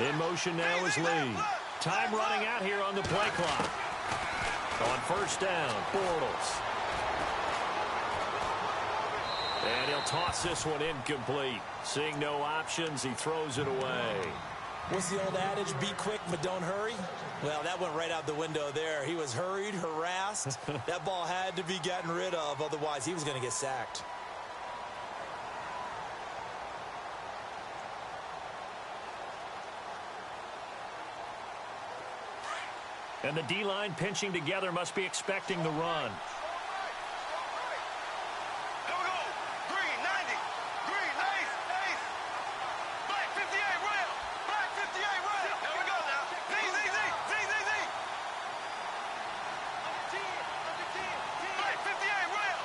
In motion now is Lee. Time running out here on the play clock. On first down, Bortles. And he'll toss this one incomplete. Seeing no options, he throws it away. What's the old adage? Be quick, but don't hurry. Well, that went right out the window there. He was hurried, harassed. That ball had to be gotten rid of. Otherwise, he was going to get sacked. And the D-line pinching together must be expecting the run.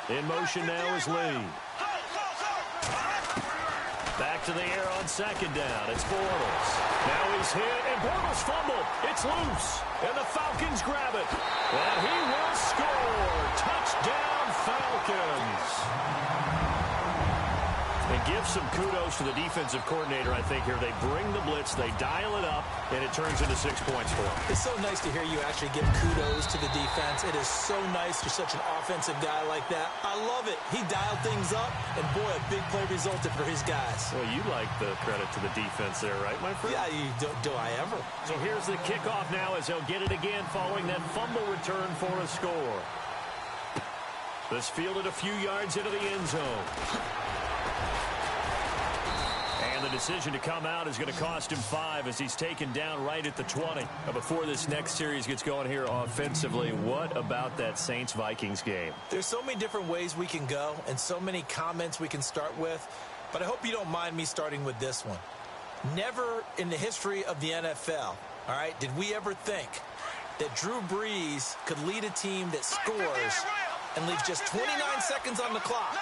In motion now is Lee. Back to the air on second down. It's Bortles. Now he's hit, and Bortles fumbled. It's loose, and the Falcons grab it. And he will score. Touchdown, Falcons. And give some kudos to the defensive coordinator, I think, here. They bring the blitz, they dial it up, and it turns into 6 points for them. It's so nice to hear you actually give kudos to the defense. It is so nice you're such an offensive guy like that. I love it. He dialed things up, and boy, a big play resulted for his guys. Well, you like the credit to the defense there, right, my friend? Yeah, do I ever? So here's the kickoff now as they'll get it again following that fumble return for a score. This fielded a few yards into the end zone. And the decision to come out is going to cost him 5 as he's taken down right at the 20. Now, before this next series gets going here offensively, what about that Saints-Vikings game? There's so many different ways we can go and so many comments we can start with, but I hope you don't mind me starting with this one. Never in the history of the NFL, all right, did we ever think that Drew Brees could lead a team that scores and leaves just 29 seconds on the clock,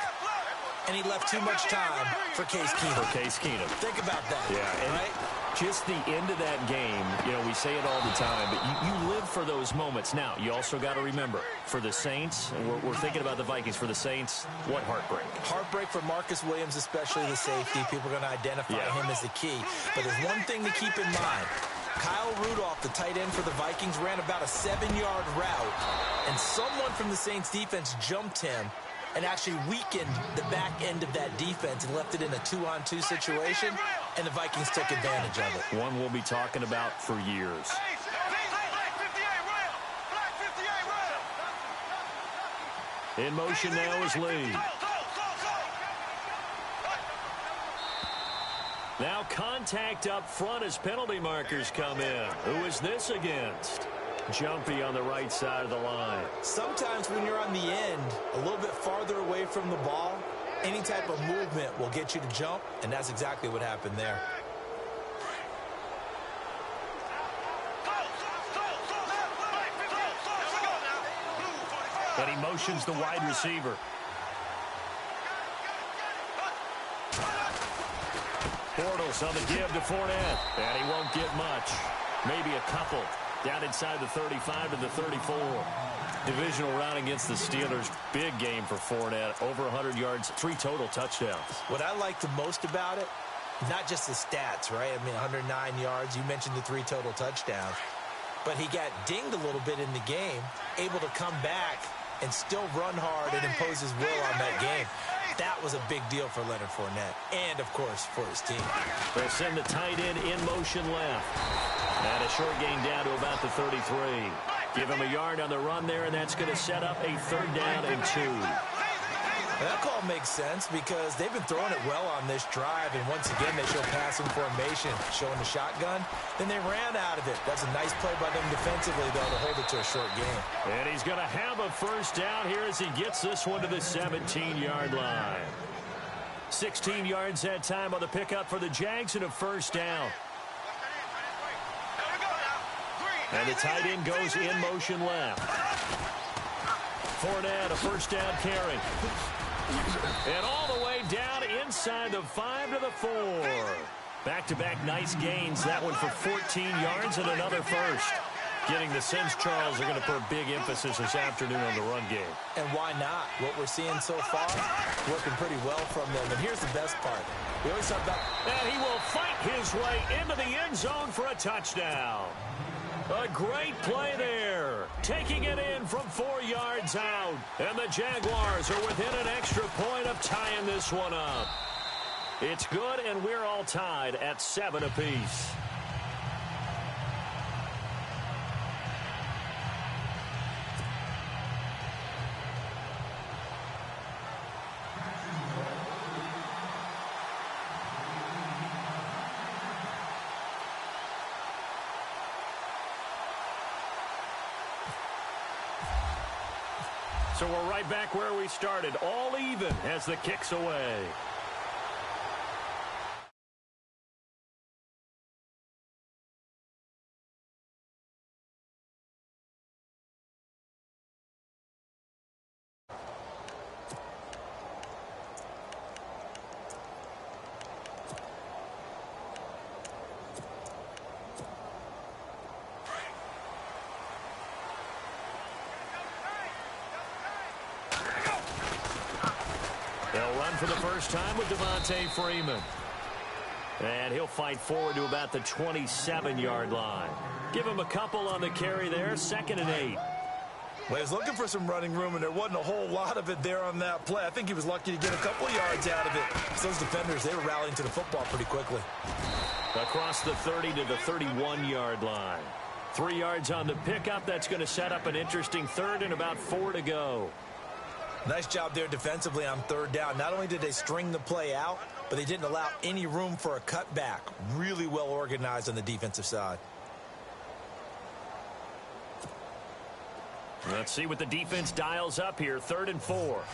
and he left too much time for Case Keenum. Think about that. Yeah, and right? Just the end of that game, you know, we say it all the time, but you live for those moments. Now, you also got to remember, for the Saints, and we're thinking about the Vikings, for the Saints, what heartbreak. Heartbreak for Marcus Williams, especially the safety. People are going to identify him as the key. But there's one thing to keep in mind. Kyle Rudolph, the tight end for the Vikings, ran about a 7-yard route, and someone from the Saints defense jumped him and actually weakened the back end of that defense and left it in a 2-on-2 situation, and the Vikings took advantage of it. One we'll be talking about for years. In motion now is Lee. Now contact up front as penalty markers come in. Who is this against? Jumpy on the right side of the line. Sometimes when you're on the end, a little bit farther away from the ball, any type of movement will get you to jump, and that's exactly what happened there. And he motions the wide receiver. Bortles on the give to Fournette, and he won't get much. Maybe a couple. Down inside the 35 to the 34. Divisional round against the Steelers. Big game for Fournette. Over 100 yards, 3 total touchdowns. What I like the most about it, not just the stats, right? I mean, 109 yards. You mentioned the 3 total touchdowns. But he got dinged a little bit in the game, able to come back and still run hard and impose his will on that game. That was a big deal for Leonard Fournette and, of course, for his team. They'll send the tight end in motion left. And a short gain down to about the 33. Give him a yard on the run there, and that's going to set up a 3rd down and 2. That call makes sense because they've been throwing it well on this drive, and once again they show passing formation, showing the shotgun. Then they ran out of it. That's a nice play by them defensively, though, to hold it to a short game. And he's going to have a 1st down here as he gets this one to the 17-yard line. 16 yards that time on the pickup for the Jags and a 1st down. And the tight end goes in motion left. Fournette, a 1st down carry. And all the way down inside the 5 to the 4. Back-to-back nice gains. That one for 14 yards and another 1st. Getting the sense, Charles, are going to put a big emphasis this afternoon on the run game. And why not? What we're seeing so far, working pretty well from them. And here's the best part. We always talk about... And he will fight his way into the end zone for a touchdown. A great play there. Taking it in from 4 yards out. And the Jaguars are within an extra point of tying this one up. It's good, and we're all tied at 7 apiece. So we're right back where we started, all even as the kick's away. They'll run for the first time with Devontae Freeman. And he'll fight forward to about the 27-yard line. Give him a couple on the carry there, 2nd and 8. Well, he was looking for some running room, and there wasn't a whole lot of it there on that play. I think he was lucky to get a couple of yards out of it. So those defenders, they were rallying to the football pretty quickly. Across the 30 to the 31-yard line. 3 yards on the pickup. That's going to set up an interesting 3rd and about 4 to go. Nice job there defensively on 3rd down. Not only did they string the play out, but they didn't allow any room for a cutback. Really well organized on the defensive side. Let's see what the defense dials up here. 3rd and 4.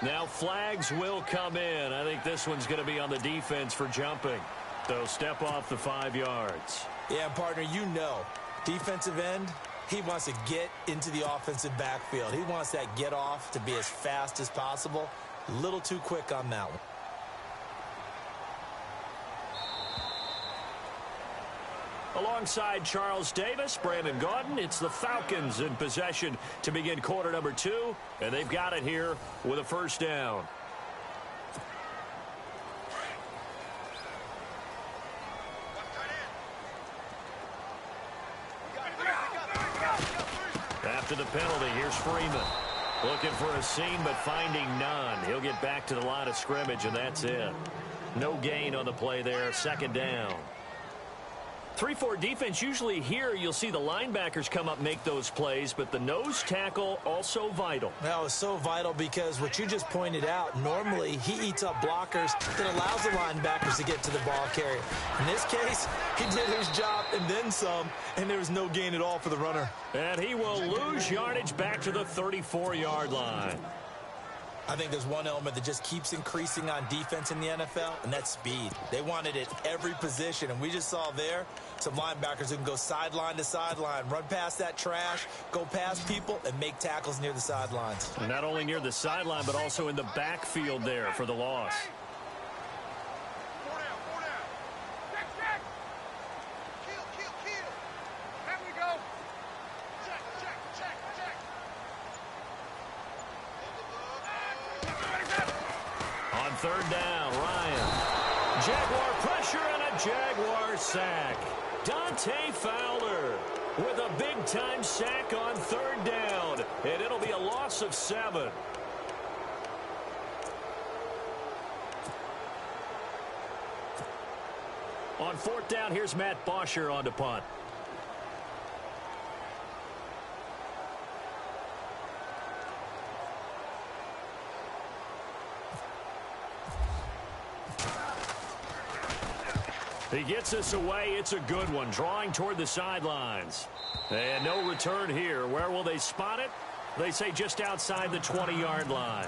Now flags will come in. I think this one's going to be on the defense for jumping. They'll step off the 5 yards. Yeah, partner, you know, defensive end, he wants to get into the offensive backfield. He wants that get off to be as fast as possible. A little too quick on that one. Alongside Charles Davis, Brandon Gaudin, it's the Falcons in possession to begin quarter number 2, and they've got it here with a 1st down. After the penalty, here's Freeman. Looking for a seam, but finding none. He'll get back to the line of scrimmage, and that's it. No gain on the play there, 2nd down. 3-4 defense, usually here you'll see the linebackers come up make those plays, but the nose tackle also vital. That was so vital because what you just pointed out, normally he eats up blockers that allows the linebackers to get to the ball carrier. In this case, he did his job and then some, and there was no gain at all for the runner. And he will lose yardage back to the 34-yard line. I think there's one element that just keeps increasing on defense in the NFL, and that's speed. They want it at every position, and we just saw there some linebackers who can go sideline to sideline, run past that trash, go past people, and make tackles near the sidelines. And not only near the sideline, but also in the backfield there for the loss. On 3rd down, Ryan. Jaguar pressure and a Jaguar sack. Dante Fowler with a big-time sack on 3rd down, and it'll be a loss of 7. On 4th down, here's Matt Bosher on to punt. He gets us away. It's a good one. Drawing toward the sidelines. And no return here. Where will they spot it? They say just outside the 20-yard line.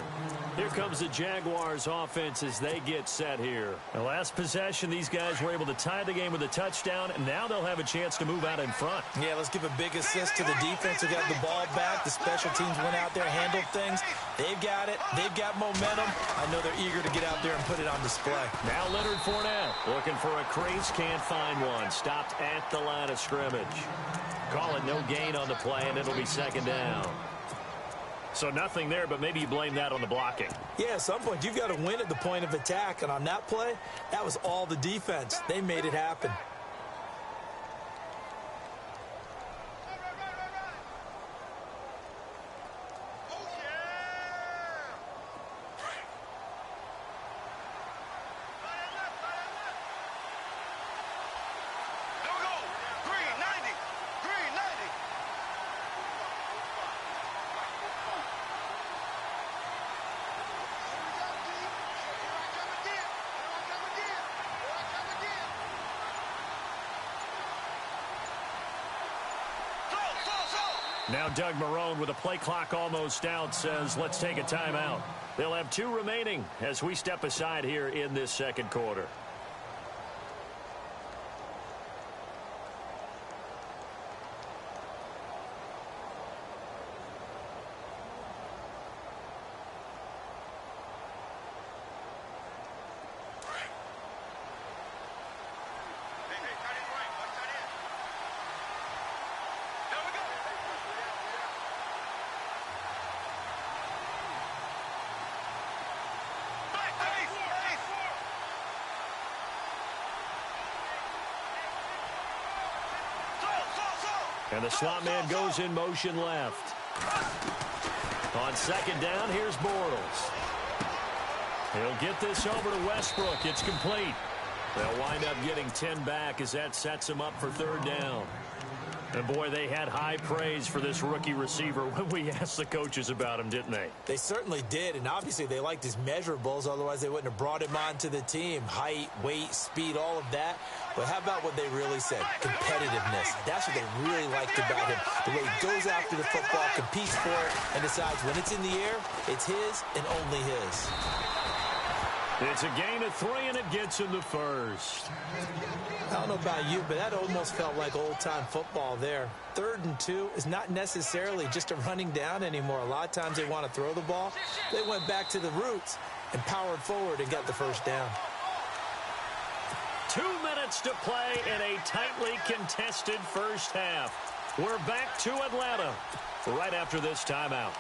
Here comes the Jaguars offense as they get set here. The last possession, these guys were able to tie the game with a touchdown, and now they'll have a chance to move out in front. Yeah, let's give a big assist to the defense who got the ball back. The special teams went out there, handled things. They've got it. They've got momentum. I know they're eager to get out there and put it on display. Now Leonard Fournette looking for a crease, can't find one. Stopped at the line of scrimmage. Call it no gain on the play, and it'll be second down. So nothing there, but maybe you blame that on the blocking. Yeah, at some point you've got to win at the point of attack, and on that play, that was all the defense. They made it happen. Now Doug Marrone, with a play clock almost out, says let's take a timeout. They'll have 2 remaining as we step aside here in this second quarter. And the slot man goes in motion left. On second down, here's Bortles. He'll get this over to Westbrook. It's complete. They'll wind up getting 10 back as that sets them up for third down. And, boy, they had high praise for this rookie receiver when we asked the coaches about him, didn't they? They certainly did, and obviously they liked his measurables. Otherwise, they wouldn't have brought him onto the team. Height, weight, speed, all of that. But how about what they really said? Competitiveness. That's what they really liked about him. The way he goes after the football, competes for it, and decides when it's in the air, it's his and only his. It's a gain of 3, and it gets him the first. I don't know about you, but that almost felt like old-time football there. 3rd and 2 is not necessarily just a running down anymore. A lot of times they want to throw the ball. They went back to the roots and powered forward and got the first down. 2 minutes to play in a tightly contested first half. We're back to Atlanta right after this timeout.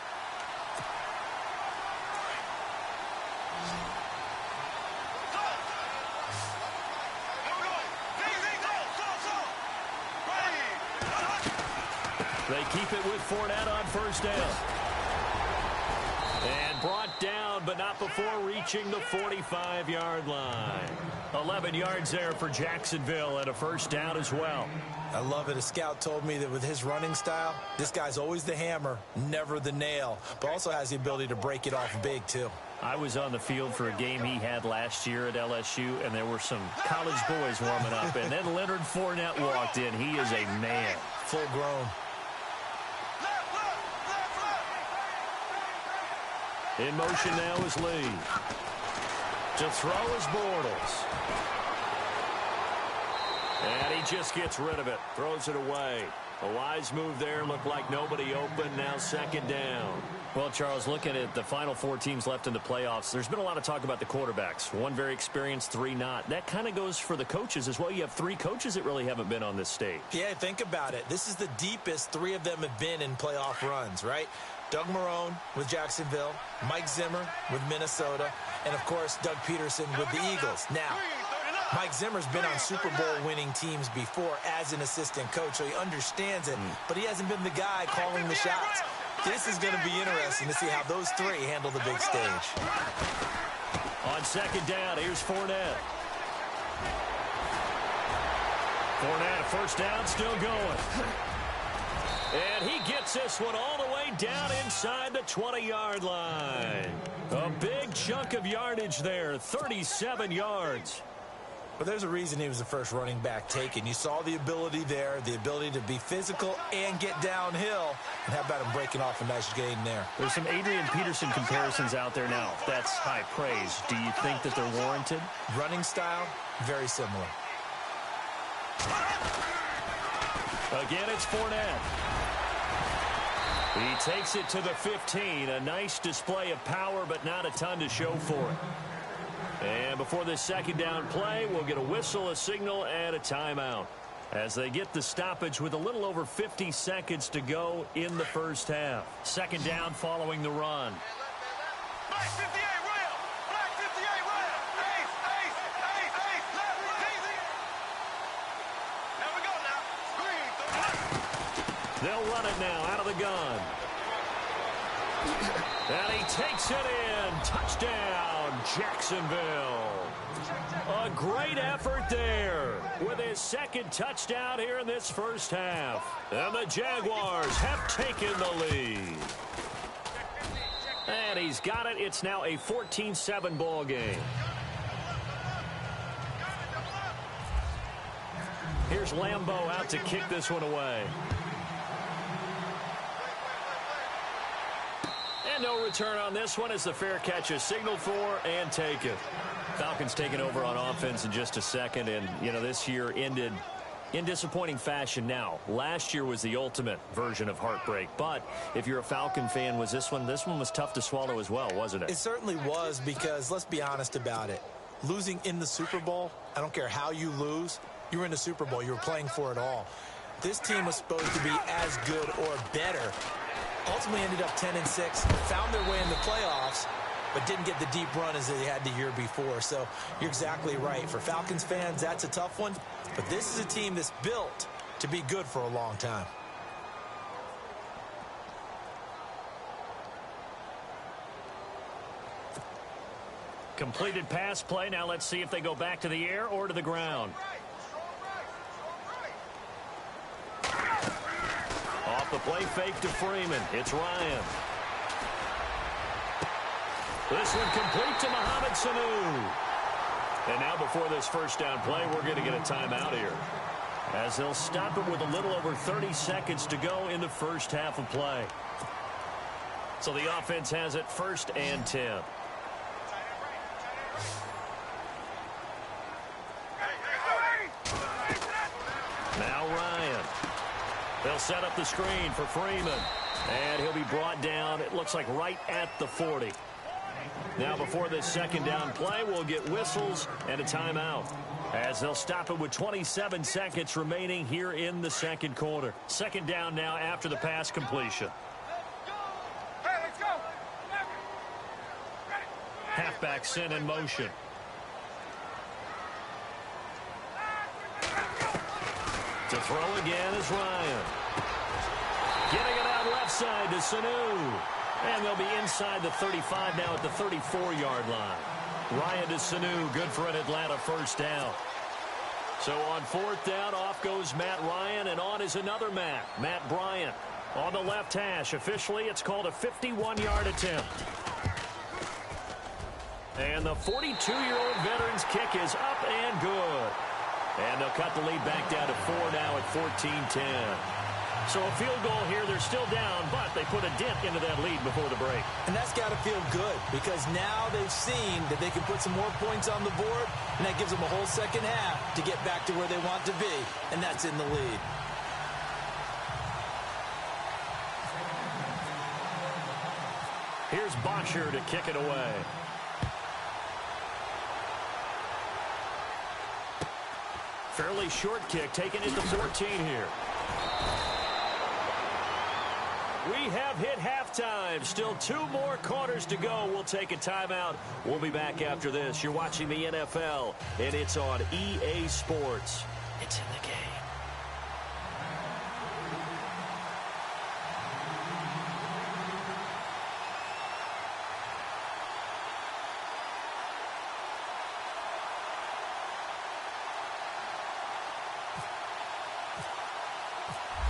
They keep it with Fournette on first down. And brought down, but not before reaching the 45-yard line. 11 yards there for Jacksonville and a first down as well. I love it. A scout told me that with his running style, this guy's always the hammer, never the nail, but also has the ability to break it off big, too. I was on the field for a game he had last year at LSU, and there were some college boys warming up. And then Leonard Fournette walked in. He is a man. Full grown. In motion now is Lee. To throw is Bortles. And he just gets rid of it. Throws it away. A wise move there. Looked like nobody open. Now second down. Well, Charles, looking at the final 4 teams left in the playoffs, there's been a lot of talk about the quarterbacks. 1 very experienced, 3 not. That kind of goes for the coaches as well. You have 3 coaches that really haven't been on this stage. Yeah, think about it. This is the deepest 3 of them have been in playoff runs, right? Doug Marrone with Jacksonville, Mike Zimmer with Minnesota, and, of course, Doug Peterson with the Eagles. Now, Mike Zimmer's been on Super Bowl winning teams before as an assistant coach, so he understands it, but he hasn't been the guy calling the shots. This is going to be interesting to see how those 3 handle the big stage. On second down, here's Fournette. Fournette, a first down, still going. And he gets this one all the way down inside the 20-yard line. A big chunk of yardage there, 37 yards. But there's a reason he was the first running back taken. You saw the ability there, the ability to be physical and get downhill. And how about him breaking off a nice gain there? There's some Adrian Peterson comparisons out there now. That's high praise. Do you think that they're warranted? Running style, very similar. Again, it's Fournette. He takes it to the 15. A nice display of power, but not a ton to show for it. And before this second down play, we'll get a whistle, a signal, and a timeout as they get the stoppage with a little over 50 seconds to go in the first half. Second down following the run. Black 58 rail! Black 58 rail! Ace! Ace! Ace! Ace! Left! Easy! There we go now. Green to the left. They'll run it now out of the gun. And he takes it in. Touchdown, Jacksonville. A great effort there with his second touchdown here in this first half. And the Jaguars have taken the lead. And he's got it. It's now a 14-7 ball game. Here's Lambeau out to kick this one away. And no return on this one as the fair catch is signaled for and taken. Falcons taking over on offense in just a second. And, you know, this year ended in disappointing fashion now. Last year was the ultimate version of heartbreak. But if you're a Falcon fan, was this one was tough to swallow as well, wasn't it? It certainly was because, let's be honest about it, losing in the Super Bowl, I don't care how you lose, you were in the Super Bowl. You were playing for it all. This team was supposed to be as good or better. Ultimately ended up 10-6, found their way in the playoffs, but didn't get the deep run as they had the year before. So you're exactly right. For Falcons fans, that's a tough one. But this is a team that's built to be good for a long time. Completed pass play. Now let's see if they go back to the air or to the ground. Off the play fake to Freeman. It's Ryan. This one complete to Mohamed Sanu. And now before this first down play, we're going to get a timeout here, as they'll stop it with a little over 30 seconds to go in the first half of play. So the offense has it 1st and 10. Now Ryan. They'll set up the screen for Freeman. And he'll be brought down, it looks like right at the 40. Now before this second down play, we'll get whistles and a timeout, as they'll stop it with 27 seconds remaining here in the second quarter. Second down now after the pass completion. Halfback sent in motion. To throw again is Ryan. Getting it out left side to Sanu. And they'll be inside the 35 now at the 34-yard line. Ryan to Sanu, good for an Atlanta first down. So on 4th down, off goes Matt Ryan, and on is another Matt Bryant. On the left hash, officially it's called a 51-yard attempt. And the 42-year-old veteran's kick is up and good. And they'll cut the lead back down to 4 now at 14-10. So a field goal here, they're still down, but they put a dent into that lead before the break. And that's got to feel good, because now they've seen that they can put some more points on the board, and that gives them a whole second half to get back to where they want to be, and that's in the lead. Here's Bosher to kick it away. Fairly short kick, taken at the 14 here. We have hit halftime. Still 2 more quarters to go. We'll take a timeout. We'll be back after this. You're watching the NFL, and it's on EA Sports. It's in the game.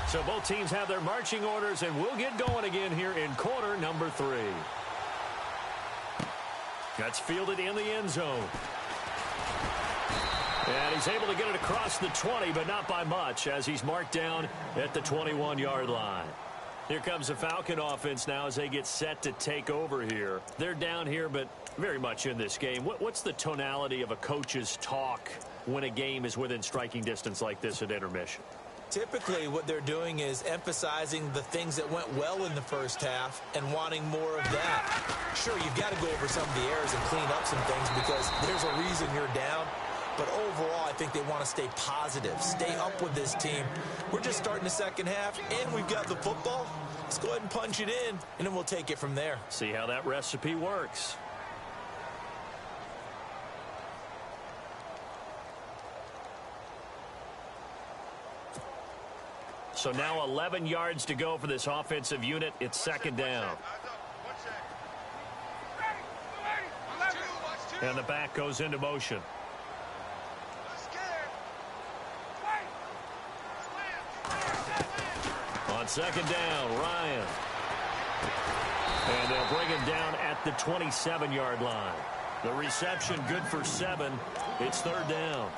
So both teams have their marching orders, and we'll get going again here in quarter number 3. That's fielded in the end zone. And he's able to get it across the 20, but not by much, as he's marked down at the 21-yard line. Here comes the Falcon offense now as they get set to take over here. They're down here, but very much in this game. What's the tonality of a coach's talk when a game is within striking distance like this at intermission? Typically, what they're doing is emphasizing the things that went well in the first half and wanting more of that. Sure, you've got to go over some of the errors and clean up some things because there's a reason you're down. But overall, I think they want to stay positive, stay up with this team. We're just starting the second half, and we've got the football. Let's go ahead and punch it in, and then we'll take it from there. See how that recipe works. So now 11 yards to go for this offensive unit. It's second down. And the back goes into motion. On second down, Ryan. And they'll bring him down at the 27-yard line. The reception good for 7. It's third down.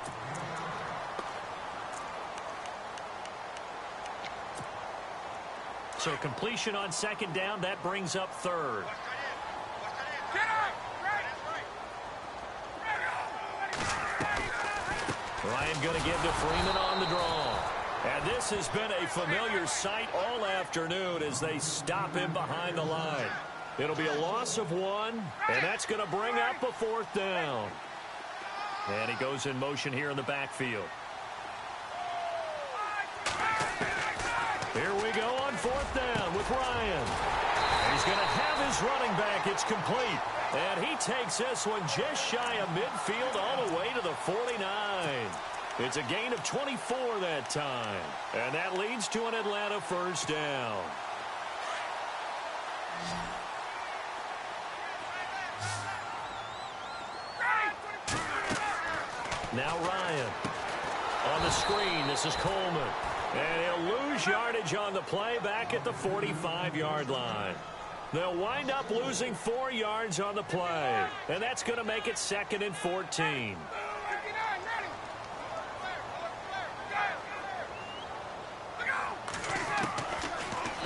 So completion on second down, that brings up third. Ryan going to give to Freeman on the draw. And this has been a familiar sight all afternoon as they stop him behind the line. It'll be a loss of 1, and that's going to bring up a fourth down. And he goes in motion here in the backfield. Here we go on fourth down with Ryan. He's going to have his running back. It's complete. And he takes this one just shy of midfield all the way to the 49. It's a gain of 24 that time. And that leads to an Atlanta first down. Now Ryan. On the screen, this is Coleman. And he'll lose yardage on the play back at the 45-yard line. They'll wind up losing 4 yards on the play. And that's going to make it second and 14.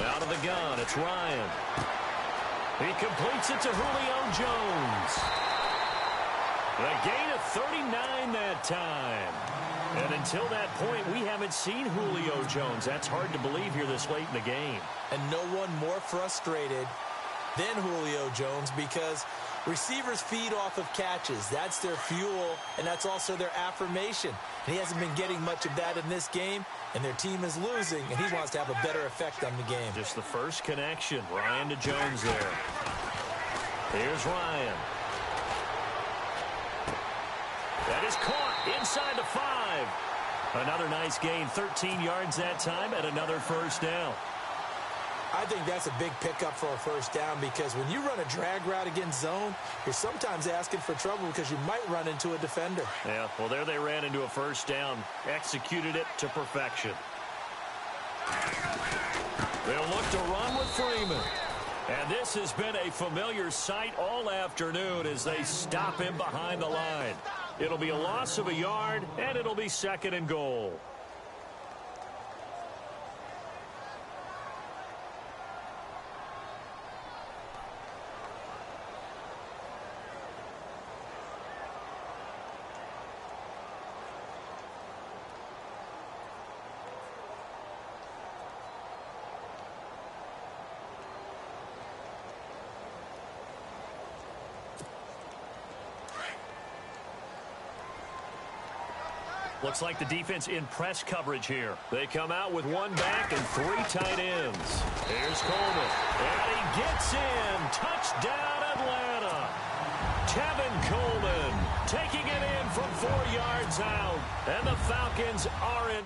Out of the gun, it's Ryan. He completes it to Julio Jones. A gain of 39 that time. And until that point, we haven't seen Julio Jones. That's hard to believe here this late in the game. And no one more frustrated than Julio Jones because receivers feed off of catches. That's their fuel, and that's also their affirmation. And he hasn't been getting much of that in this game, and their team is losing, and he wants to have a better effect on the game. Just the first connection, Ryan to Jones there. Here's Ryan. That is caught inside the 5. Another nice gain, 13 yards that time, and another first down. I think that's a big pickup for a first down because when you run a drag route against zone, you're sometimes asking for trouble because you might run into a defender. Yeah, well, there they ran into a first down, executed it to perfection. They'll look to run with Freeman. And this has been a familiar sight all afternoon as they stop him behind the line. It'll be a loss of a yard, and it'll be second and goal. Looks like the defense in press coverage here. They come out with 1 back and 3 tight ends. Here's Coleman. And he gets in. Touchdown, Atlanta. Tevin Coleman taking it in from 4 yards out. And the Falcons are in.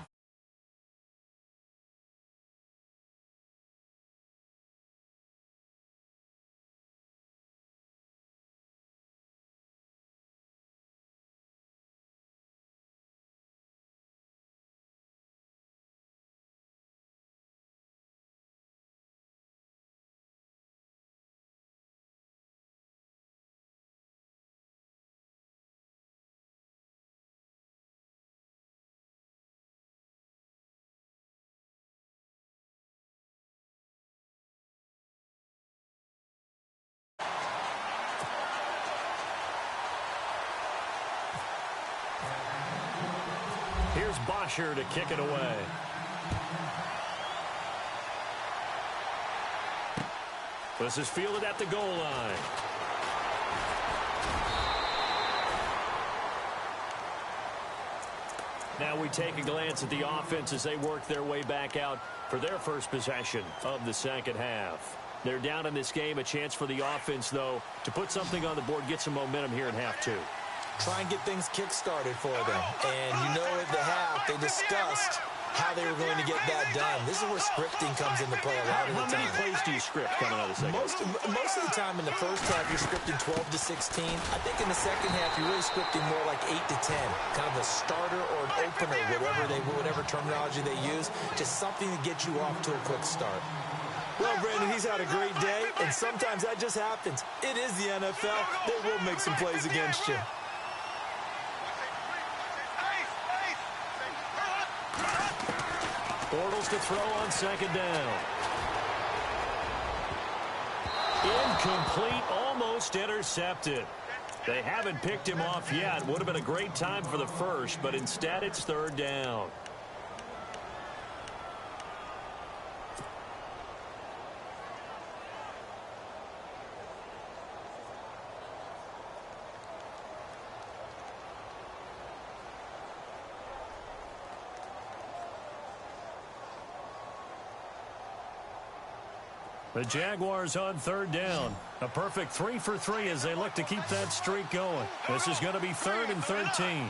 Here's Bosher to kick it away. This is fielded at the goal line. Now we take a glance at the offense as they work their way back out for their first possession of the second half. They're down in this game. A chance for the offense, though, to put something on the board, get some momentum here in half two. Try and get things kick-started for them. And you know at the half, they discussed how they were going to get that done. This is where scripting comes into play a lot of the time. How many plays do you script coming out of the second? Most of the time in the first half, you're scripting 12 to 16. I think in the second half, you're really scripting more like 8 to 10. Kind of a starter or an opener, whatever terminology they use. Just something to get you off to a quick start. Well, Brandon, he's had a great day, and sometimes that just happens. It is the NFL. They will make some plays against you. Bortles to throw on second down. Incomplete, almost intercepted. They haven't picked him off yet. Would have been a great time for the first, but instead it's third down. The Jaguars on third down. A perfect 3 for 3 as they look to keep that streak going. This is going to be 3rd and 13.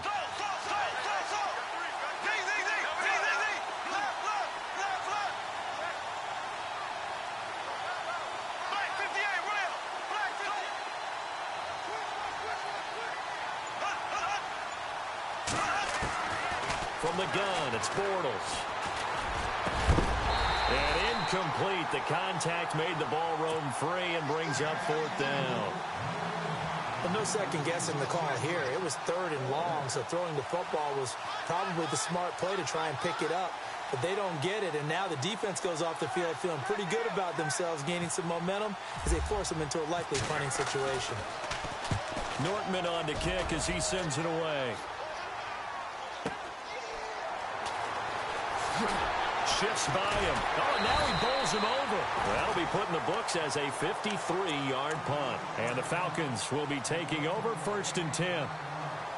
From the gun, it's Bortles. And incomplete. The contact made the ball roam free and brings up fourth down. Well, no second guessing the call here. It was 3rd and long, so throwing the football was probably the smart play to try and pick it up. But they don't get it, and now the defense goes off the field feeling pretty good about themselves, gaining some momentum as they force them into a likely punting situation. Nortman on to kick as he sends it away. Shifts by him. Oh, and now he bowls him over. That'll be put in the books as a 53-yard punt. And the Falcons will be taking over 1st and 10.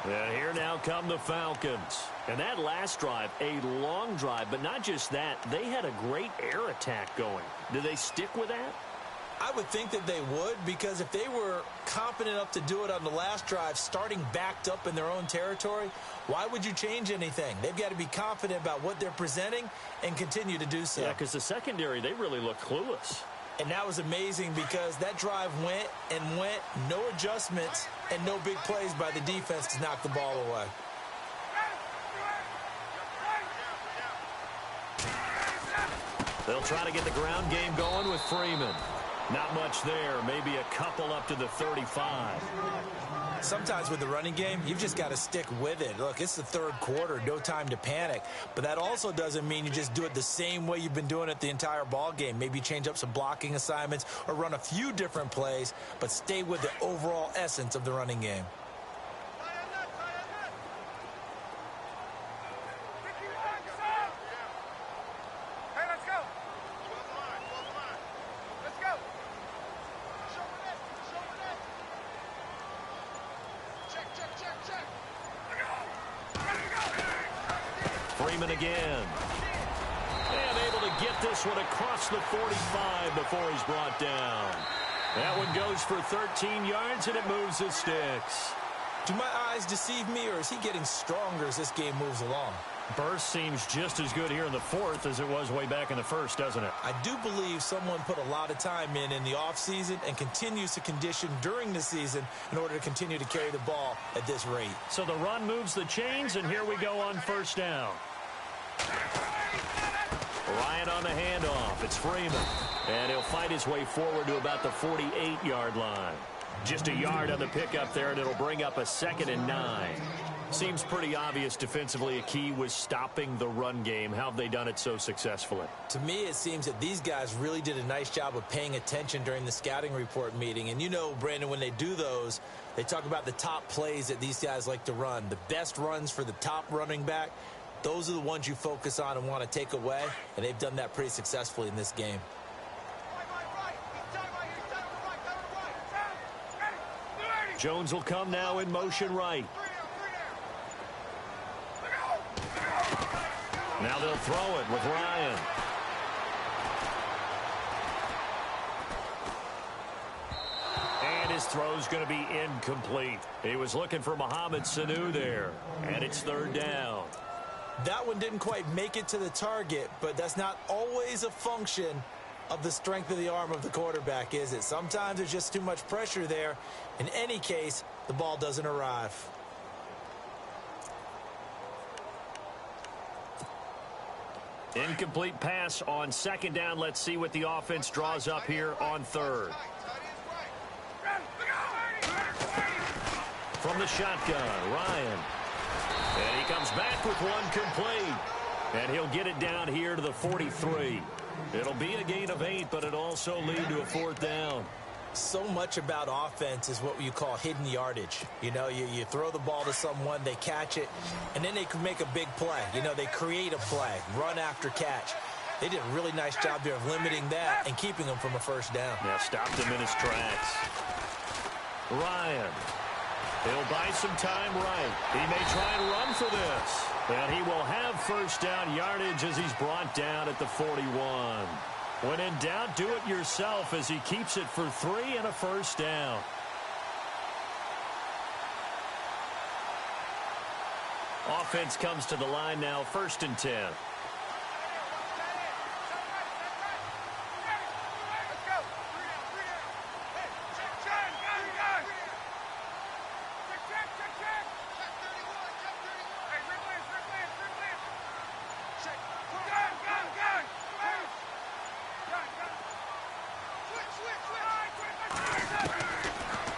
And here now come the Falcons. And that last drive, a long drive, but not just that. They had a great air attack going. Do they stick with that? I would think that they would, because if they were competent enough to do it on the last drive, starting backed up in their own territory, why would you change anything? They've got to be confident about what they're presenting and continue to do so. Yeah, because the secondary, they really look clueless. And that was amazing because that drive went and went, no adjustments and no big plays by the defense to knock the ball away. They'll try to get the ground game going with Freeman. Not much there, maybe a couple up to the 35. Sometimes with the running game, you've just got to stick with it. Look, it's the 3rd quarter, no time to panic. But that also doesn't mean you just do it the same way you've been doing it the entire ball game. Maybe change up some blocking assignments or run a few different plays, but stay with the overall essence of the running game. Freeman again. And able to get this one across the 45 before he's brought down. That one goes for 13 yards, and it moves the sticks. Do my eyes deceive me, or is he getting stronger as this game moves along? Burst seems just as good here in the 4th as it was way back in the 1st, doesn't it? I do believe someone put a lot of time in the offseason and continues to condition during the season in order to continue to carry the ball at this rate. So the run moves the chains, and here we go on 1st down. Ryan on the handoff. It's Freeman. And he'll fight his way forward to about the 48-yard line. Just a yard on the pickup there, and it'll bring up a 2nd and 9. Seems pretty obvious defensively a key was stopping the run game. How have they done it so successfully? To me, it seems that these guys really did a nice job of paying attention during the scouting report meeting. And you know, Brandon, when they do those, they talk about the top plays that these guys like to run. The best runs for the top running back. those are the ones you focus on and want to take away, and they've done that pretty successfully in this game. Jones will come now in motion right. Now they'll throw it with Ryan. And his throw's going to be incomplete. He was looking for Mohamed Sanu there, and it's third down. That one didn't quite make it to the target, but that's not always a function of the strength of the arm of the quarterback, is it? Sometimes there's just too much pressure there. In any case, the ball doesn't arrive. Incomplete pass on second down. Let's see what the offense draws up here on third. From the shotgun, Ryan. And he comes back with one complete. And he'll get it down here to the 43. It'll be a gain of 8, but it'll also lead to a fourth down. So much about offense is what you call hidden yardage. You know, you throw the ball to someone, they catch it, and then they can make a big play. You know, they create a play, run after catch. They did a really nice job there of limiting that and keeping them from a first down. Now stopped him in his tracks. Ryan. He'll buy some time right. He may try and run for this. And he will have first down yardage as he's brought down at the 41. When in doubt, do it yourself as he keeps it for 3 and a first down. Offense comes to the line now, 1st and 10.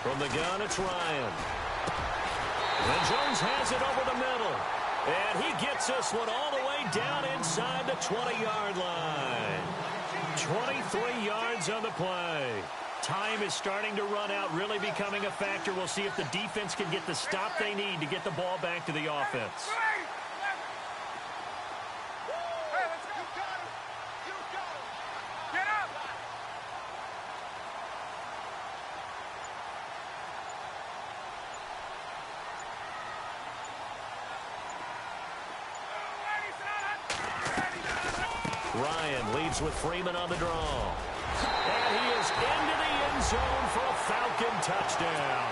From the gun, it's Ryan. And Jones has it over the middle. And he gets this one all the way down inside the 20-yard line. 23 yards on the play. Time is starting to run out, really becoming a factor. We'll see if the defense can get the stop they need to get the ball back to the offense. Ryan leads with Freeman on the draw. And he is into the end zone for a Falcon touchdown.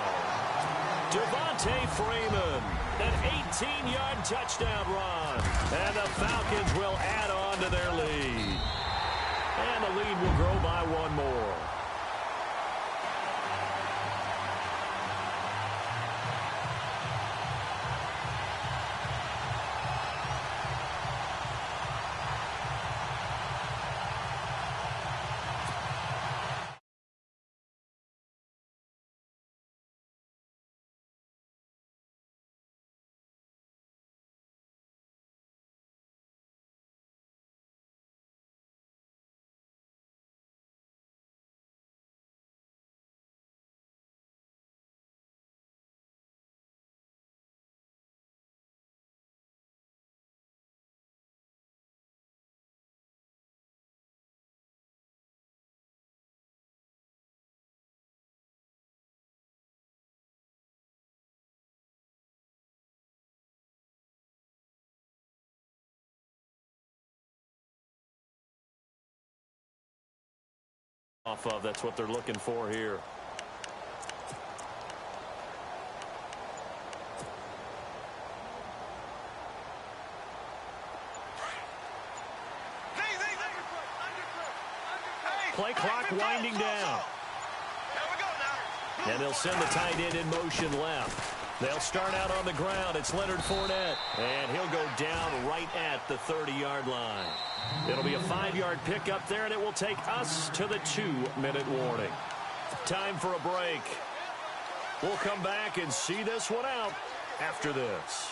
Devontae Freeman, an 18-yard touchdown run. And the Falcons will add on to their lead. And the lead will grow by one more. Off of. That's what they're looking for here. Play clock winding down. And they'll send the tight end in motion left. They'll start out on the ground. It's Leonard Fournette. And he'll go down right at the 30-yard line. It'll be a 5-yard pickup there, and it will take us to the 2-minute warning. Time for a break. We'll come back and see this one out after this.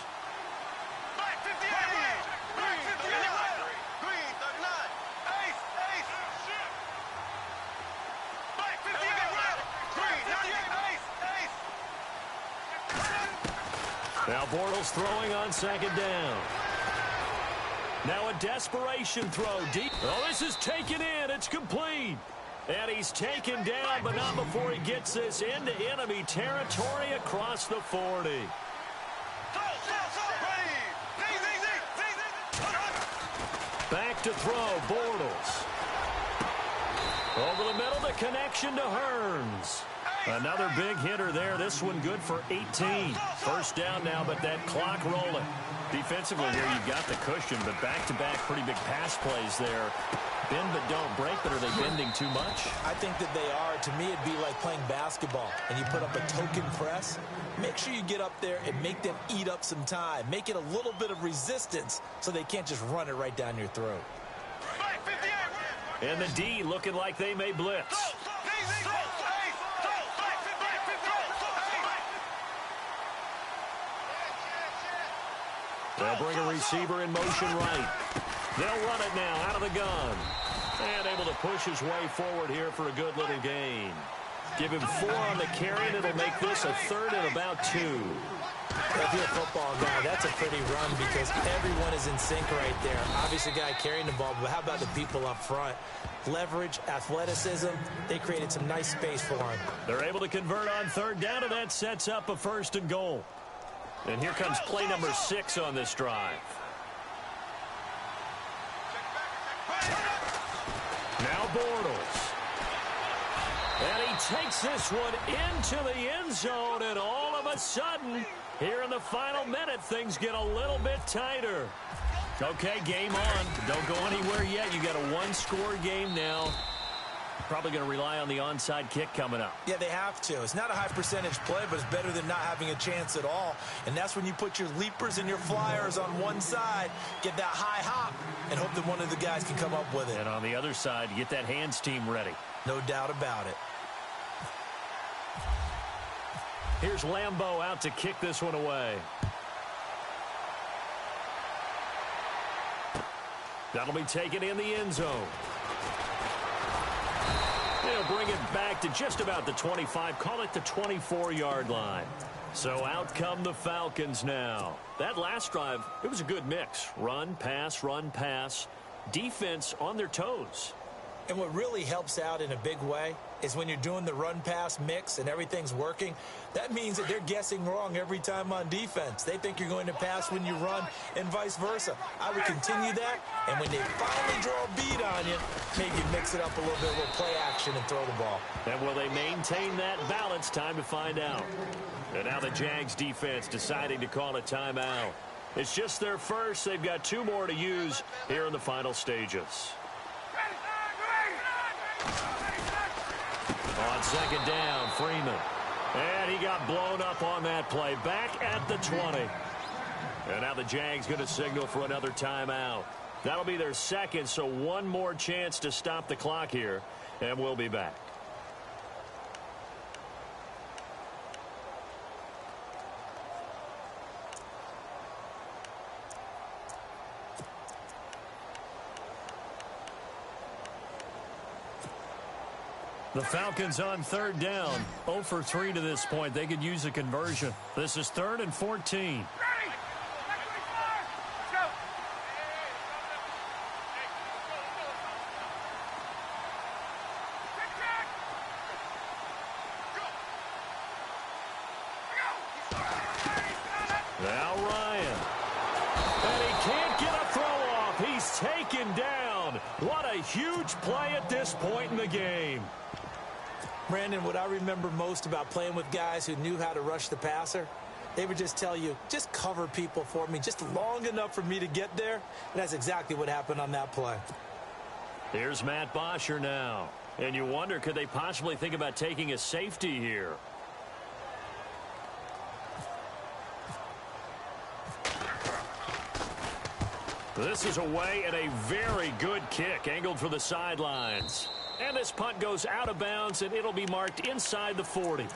Now Bortles throwing on second down. Now a desperation throw deep. Oh, this is taken in. It's complete. And he's taken down, but not before he gets this into enemy territory across the 40. Back to throw, Bortles. Over the middle, the connection to Hearns. Another big hitter there. This one good for 18. First down now, but that clock rolling. Defensively here, you've got the cushion, but back-to-back pretty big pass plays there. Bend but don't break, but are they bending too much? I think that they are. To me, it'd be like playing basketball, and you put up a token press. Make sure you get up there and make them eat up some time. Make it a little bit of resistance so they can't just run it right down your throat. And the D looking like they may blitz. They'll bring a receiver in motion right. They'll run it now out of the gun. And able to push his way forward here for a good little gain. Give him 4 on the carry, and it'll make this a 3rd and about 2. If you're a football guy, that's a pretty run because everyone is in sync right there. Obviously, guy carrying the ball, but how about the people up front? Leverage, athleticism, they created some nice space for him. They're able to convert on 3rd down, and that sets up a 1st and goal. And here comes play number 6 on this drive. Now Bortles. And he takes this one into the end zone, and all of a sudden, here in the final minute, things get a little bit tighter. Okay, game on. Don't go anywhere yet. You got a 1-score game now. Probably going to rely on the onside kick coming up. Yeah, they have to. It's not a high percentage play, but it's better than not having a chance at all. And that's when you put your leapers and your flyers on one side, get that high hop, and hope that one of the guys can come up with it. And on the other side, get that hands team ready. No doubt about it. Here's Lambeau out to kick this one away. That'll be taken in the end zone. They'll bring it back to just about the 25, call it the 24-yard line. So out come the Falcons now. That last drive, it was a good mix. Run, pass, defense on their toes. And what really helps out in a big way is when you're doing the run-pass mix and everything's working, that means that they're guessing wrong every time on defense. They think you're going to pass when you run and vice versa. I would continue that, and when they finally draw a bead on you, maybe mix it up a little bit, a little play action and throw the ball. And will they maintain that balance? Time to find out. And now the Jags defense deciding to call a timeout. It's just their first. They've got 2 more to use here in the final stages. On 2nd down, Freeman. And he got blown up on that play. Back at the 20. And now the Jags going to signal for another timeout. That'll be their 2nd, so 1 more chance to stop the clock here. And we'll be back. The Falcons on 3rd down. 0 for 3 to this point. They could use a conversion. This is 3rd and 14. Now Ryan. And he can't get a throw off. He's taken down. What a huge play at this point in the game. Brandon, what I remember most about playing with guys who knew how to rush the passer, they would just tell you, just cover people for me just long enough for me to get there. And that's exactly what happened on that play. Here's Matt Bosher now. And you wonder, could they possibly think about taking a safety here? This is away and a very good kick, angled for the sidelines. And this punt goes out of bounds, and it'll be marked inside the 40.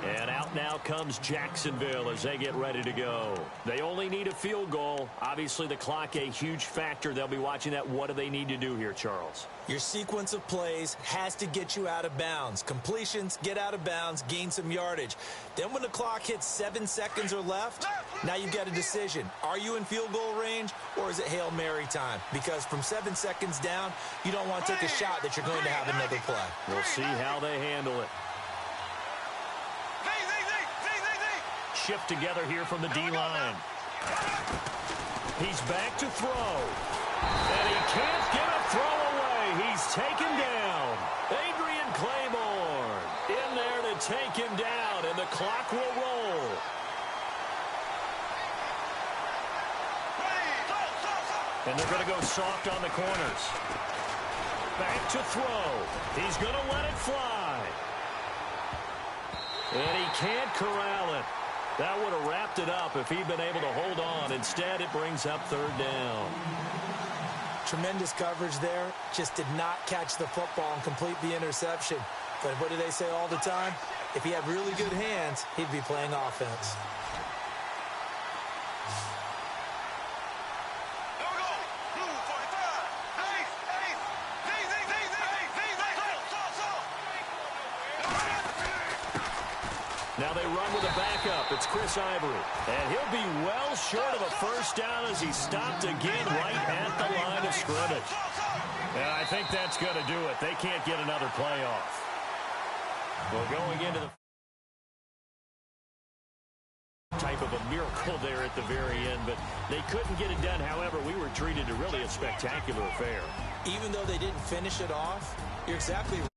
And out now comes Jacksonville as they get ready to go. They only need a field goal. Obviously, the clock a huge factor. They'll be watching that. What do they need to do here, Charles? Your sequence of plays has to get you out of bounds. Completions, get out of bounds, gain some yardage. Then when the clock hits 7 seconds or left, now you've got a decision. Are you in field goal range or is it Hail Mary time? Because from 7 seconds down, you don't want to take a shot that you're going to have another play. We'll see how they handle it. Shift together here from the D-line. He's back to throw. And he can't get a throw away. He's taken down. Adrian Claiborne in there to take him down, and the clock will roll. And they're going to go soft on the corners. Back to throw. He's going to let it fly. And he can't corral it. That would have wrapped it up if he'd been able to hold on. Instead, it brings up third down. Tremendous coverage there. Just did not catch the football and complete the interception. But what do they say all the time? If he had really good hands, he'd be playing offense. Now they run with a backup. It's Chris Ivory. And he'll be well short of a first down as he's stopped again right at the line of scrimmage. And I think that's going to do it. They can't get another play off. Well, going into the type of a miracle there at the very end, but they couldn't get it done. However, we were treated to really a spectacular affair. Even though they didn't finish it off, you're exactly right.